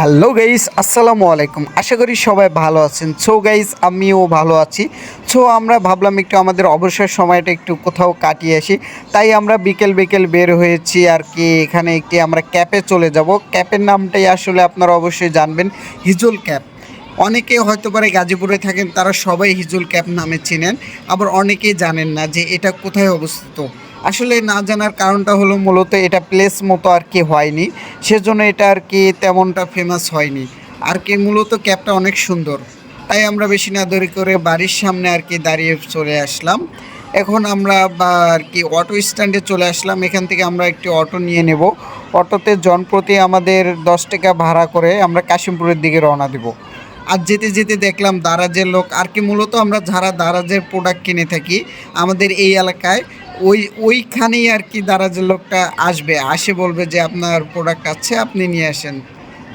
Hello guys, আসসালামু আলাইকুম। আশা করি সবাই ভালো আছেন। সো গাইস, আমিও ভালো আছি। সো আমরা ভাবলাম একটু আমাদের অবসর সময়টা একটু কোথাও কাটিয়ে আসি। তাই আমরা বিকেল বিকেল বের হয়েছি আর কি। এখানে একটি আমরা ক্যাপে চলে যাব। ক্যাপের নামটাই আসলে আপনারা অবশ্যই জানবেন, হিজল ক্যাপ। অনেকে হয়তো পারে গাজীপুরে থাকেন, তারা সবাই হিজল ক্যাপ নামে চিনেন। আবার অনেকেই জানেন না যে এটা কোথায় অবস্থিত। আসলে না জানার কারণটা হলো মূলত এটা প্লেস মতো আর কি হয়নি, সেজন্য এটা আর কি তেমনটা ফেমাস হয়নি। আর কি মূলত ক্যাবটা অনেক সুন্দর, তাই আমরা বেশি না দেরি করে বাড়ির সামনে আর কি দাঁড়িয়ে চলে আসলাম। এখন আমরা বা আর কি অটো স্ট্যান্ডে চলে আসলাম। এখান থেকে আমরা একটি অটো নিয়ে নেব। অটোতে জনপ্রতি আমাদের 10 টাকা ভাড়া করে আমরা কাশিমপুরের দিকে রওনা দেব। আর যেতে যেতে দেখলাম দারাজের লোক আর কি। মূলত আমরা যারা দারাজের প্রোডাক্ট কিনে থাকি আমাদের এই এলাকায়, ওইখানেই আর কি দারাজের লোকটা আসে বলবে যে আপনার প্রোডাক্ট আছে, আপনি নিয়ে আসেন।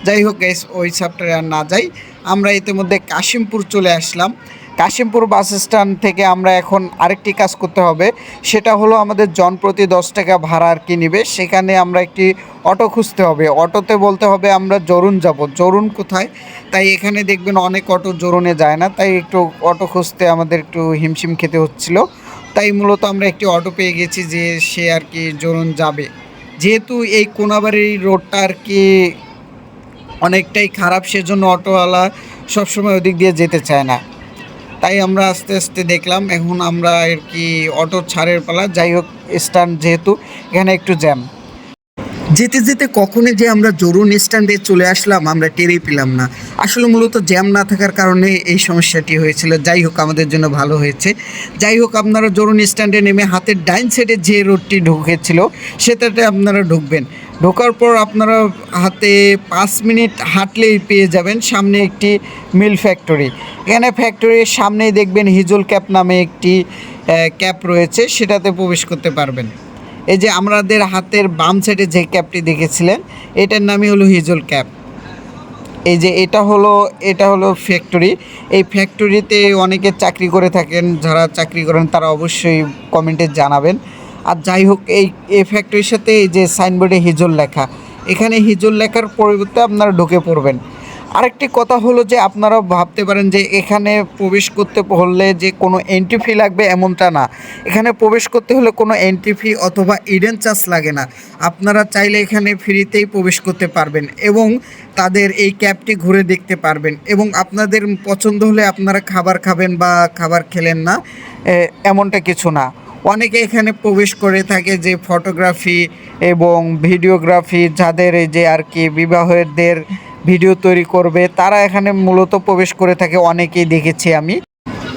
যাই হোক গাইস, ওই চ্যাপ্টারে আর না যাই। আমরা ইতিমধ্যে কাশিমপুর চলে আসলাম। কাশিমপুর বাস স্ট্যান্ড থেকে আমরা এখন আরেকটি কাজ করতে হবে, সেটা হলো আমাদের জনপ্রতি 10 টাকা ভাড়া আর কি নেবে। সেখানে আমরা একটি অটো খুঁজতে হবে। অটোতে বলতে হবে আমরা জরুন যাব। জরুন কোথায়? তাই এখানে দেখবেন অনেক অটো জরুনে যায় না, তাই একটু অটো খুঁজতে আমাদের একটু হিমশিম খেতে হচ্ছিল। তাই মূলত আমরা একটি অটো পেয়ে গেছি যে সে আর কি জরুন যাবে। যেহেতু এই কোনাবাড়ি রোডটা আর কি অনেকটাই খারাপ, সেজন্য অটোওয়ালা সবসময় ওদিক দিয়ে যেতে চায় না। তাই আমরা আস্তে আস্তে দেখলাম এখন আমরা আর কি অটো ছাড়ের পালা। যাই হোক, স্ট্যান্ড যেহেতু, এখানে একটু জ্যাম। যেতে যেতে কখনই যে আমরা জরুন স্ট্যান্ডে চলে আসলাম আমরা টেরই পেলাম না। আসলে মূলত জ্যাম না থাকার কারণে এই সমস্যাটি হয়েছিল। যাই হোক, আমাদের জন্য ভালো হয়েছে। যাই হোক, আপনারা জরুন স্ট্যান্ডে নেমে হাতের ডাইন সাইডে যে রোডটি ঢুকেছিল সেটাতে আপনারা ঢুকবেন। ঢোকার পর আপনারা হাতে 5 মিনিট হাঁটলেই পেয়ে যাবেন সামনে একটি মিল ফ্যাক্টরি। এখানে ফ্যাক্টরির সামনেই দেখবেন হিজল ক্যাপ নামে একটি ক্যাপ রয়েছে, সেটাতে প্রবেশ করতে পারবেন। এই যে আমাদের হাতের বাম সাইডে যে ক্যাপটি দেখেছিলেন, এটার নামই হলো হিজল ক্যাপ। এই যে এটা হলো ফ্যাক্টরি। এই ফ্যাক্টরিতে অনেকে চাকরি করে থাকেন। যারা চাকরি করেন তারা অবশ্যই কমেন্টে জানাবেন। আর যাই হোক, এই ফ্যাক্টরির সাথে এই যে সাইনবোর্ডে হিজল লেখা, এখানে হিজল লেখার পরিবর্তে আপনারা ঢুকে পড়বেন। আরেকটি কথা হলো যে আপনারা ভাবতে পারেন যে এখানে প্রবেশ করতে হলে যে কোনো এন্ট্রি ফি লাগবে, এমনটা না। এখানে প্রবেশ করতে হলে কোনো এন্ট্রি ফি অথবা ইডেন চার্জ লাগে না। আপনারা চাইলে এখানে ফ্রিতেই প্রবেশ করতে পারবেন এবং তাদের এই ক্যাবটি ঘুরে দেখতে পারবেন। এবং আপনাদের পছন্দ হলে আপনারা খাবার খাবেন বা খাবার খেলেন না, এমনটা কিছু না। অনেকে এখানে প্রবেশ করে থাকে যে ফটোগ্রাফি এবং ভিডিওগ্রাফি, যাদের এই যে আর কি বিবাহের ভিডিও তৈরি করবে, তারা এখানে মূলত প্রবেশ করে থাকে। অনেকেই দেখেছি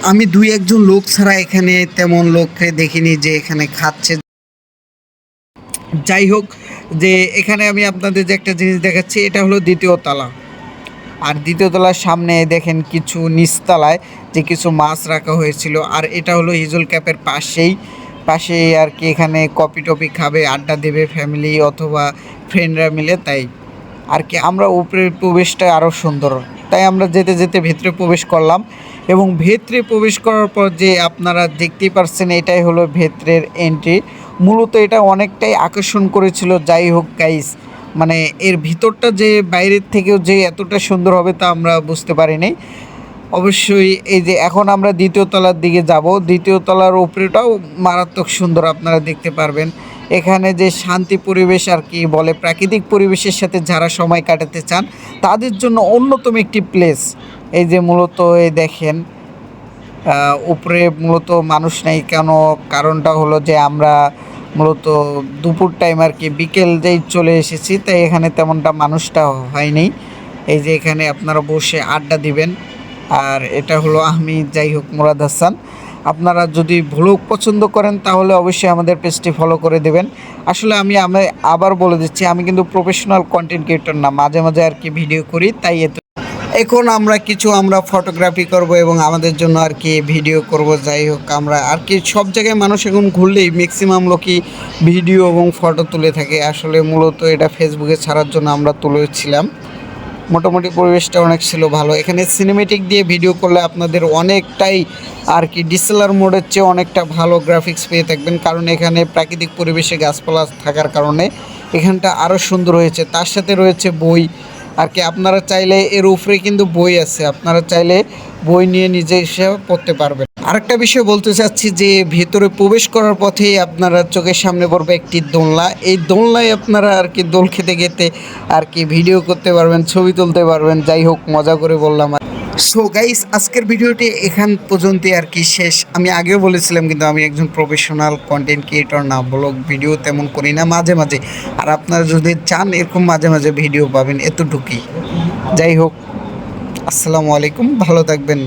আমি 2-1 জন লোক ছাড়া এখানে তেমন লোককে দেখিনি যে এখানে খাচ্ছে। যাই হোক, যে এখানে আমি আপনাদের যে একটা জিনিস দেখাচ্ছি, এটা হলো দ্বিতীয় তলা। আর দ্বিতীয় তলার সামনে দেখেন কিছু নিচতলায় যে কিছু মাছ রাখা হয়েছিল। আর এটা হলো হিজল ক্যাপের পাশেই আর কি। এখানে কফি টফি খাবে, আড্ডা দেবে ফ্যামিলি অথবা ফ্রেন্ডরা মিলে। তাই আর কি আমরা উপরের প্রবেশটা আরও সুন্দর, তাই আমরা যেতে যেতে ভেতরে প্রবেশ করলাম। এবং ভেতরে প্রবেশ করার পর যে আপনারা দেখতেই পারছেন, এটাই হলো ভেতরের এন্ট্রি। মূলত এটা অনেকটাই আকর্ষণ করেছিল। যাই হোক গাইস, মানে এর ভিতরটা যে বাইরের থেকেও যে এতটা সুন্দর হবে তা আমরা বুঝতে পারিনি। অবশ্যই এই যে এখন আমরা দ্বিতীয় তলার দিকে যাব। দ্বিতীয় তলার উপরেটাও মারাত্মক সুন্দর, আপনারা দেখতে পারবেন। এখানে যে শান্তি পরিবেশ আর কি বলে, প্রাকৃতিক পরিবেশের সাথে যারা সময় কাটাতে চান তাদের জন্য অন্যতম একটি প্লেস। এই যে মূলত এই দেখেন উপরে মূলত মানুষ নেই কেন, কারণটা হলো যে আমরা মূলত দুপুর টাইম আর কি বিকেল যেই চলে এসেছি, তাই এখানে তেমনটা মানুষটা হয়নি। এই যে এখানে আপনারা বসে আড্ডা দিবেন। আর এটা হলো আমি, যাই হোক, মুরাদ হাসান। আপনারা যদি ভ্লগ পছন্দ করেন তাহলে অবশ্যই আমাদের পেজটি ফলো করে দেবেন। আসলে আমি আবার বলে দিচ্ছি, আমি কিন্তু প্রফেশনাল কন্টেন্ট ক্রিয়েটর না, মাঝে মাঝে আর কি ভিডিও করি, তাই এখন আমরা ফটোগ্রাফি করব এবং আমাদের জন্য আর কি ভিডিও করব। যাই হোক, আমরা আর কি সব জায়গায় মানুষ এখন ঘুরলেই ম্যাক্সিমাম লোকই ভিডিও এবং ফটো তুলে থাকে। আসলে মূলত এটা ফেসবুকে ছাড়ার জন্য আমরা তুলেছিলাম। মোটামুটি পরিবেশটা অনেক ছিল ভালো। এখানে সিনেমেটিক দিয়ে ভিডিও করলে আপনাদের অনেকটাই আর কি ডিএসএলআর মোডের চেয়ে অনেকটা ভালো গ্রাফিক্স পেয়ে থাকবেন, কারণ এখানে প্রাকৃতিক পরিবেশে গাছপালা থাকার কারণে এখানটা আরও সুন্দর হয়েছে। তার সাথে রয়েছে বই, আর কি আপনারা চাইলে এর উপরে কিন্তু বই আছে, আপনারা চাইলে বই নিয়ে নিজে এসে পড়তে পারবেন। আরেকটা বিষয় বলতে চাচ্ছি যে ভেতরে প্রবেশ করার পথেই আপনারা চোখের সামনে পড়বে একটি দোলনা। এই দোলনায় আপনারা আর কি দোল খেতে খেতে আর কি ভিডিও করতে পারবেন, ছবি তুলতে পারবেন। যাই হোক, মজা করে বললাম। সো গাইস, আজকের ভিডিওটি এখান পর্যন্তই আর কি শেষ। আমি আগেও বলেছিলাম কিন্তু আমি একজন প্রফেশনাল কন্টেন্ট ক্রিয়েটর না, ব্লগ ভিডিও তেমন করি না, মাঝে মাঝে। আর আপনারা যদি চান এরকম মাঝে মাঝে ভিডিও পাবেন, এতটুকুই। যাই হোক, আসসালামু আলাইকুম, ভালো থাকবেন।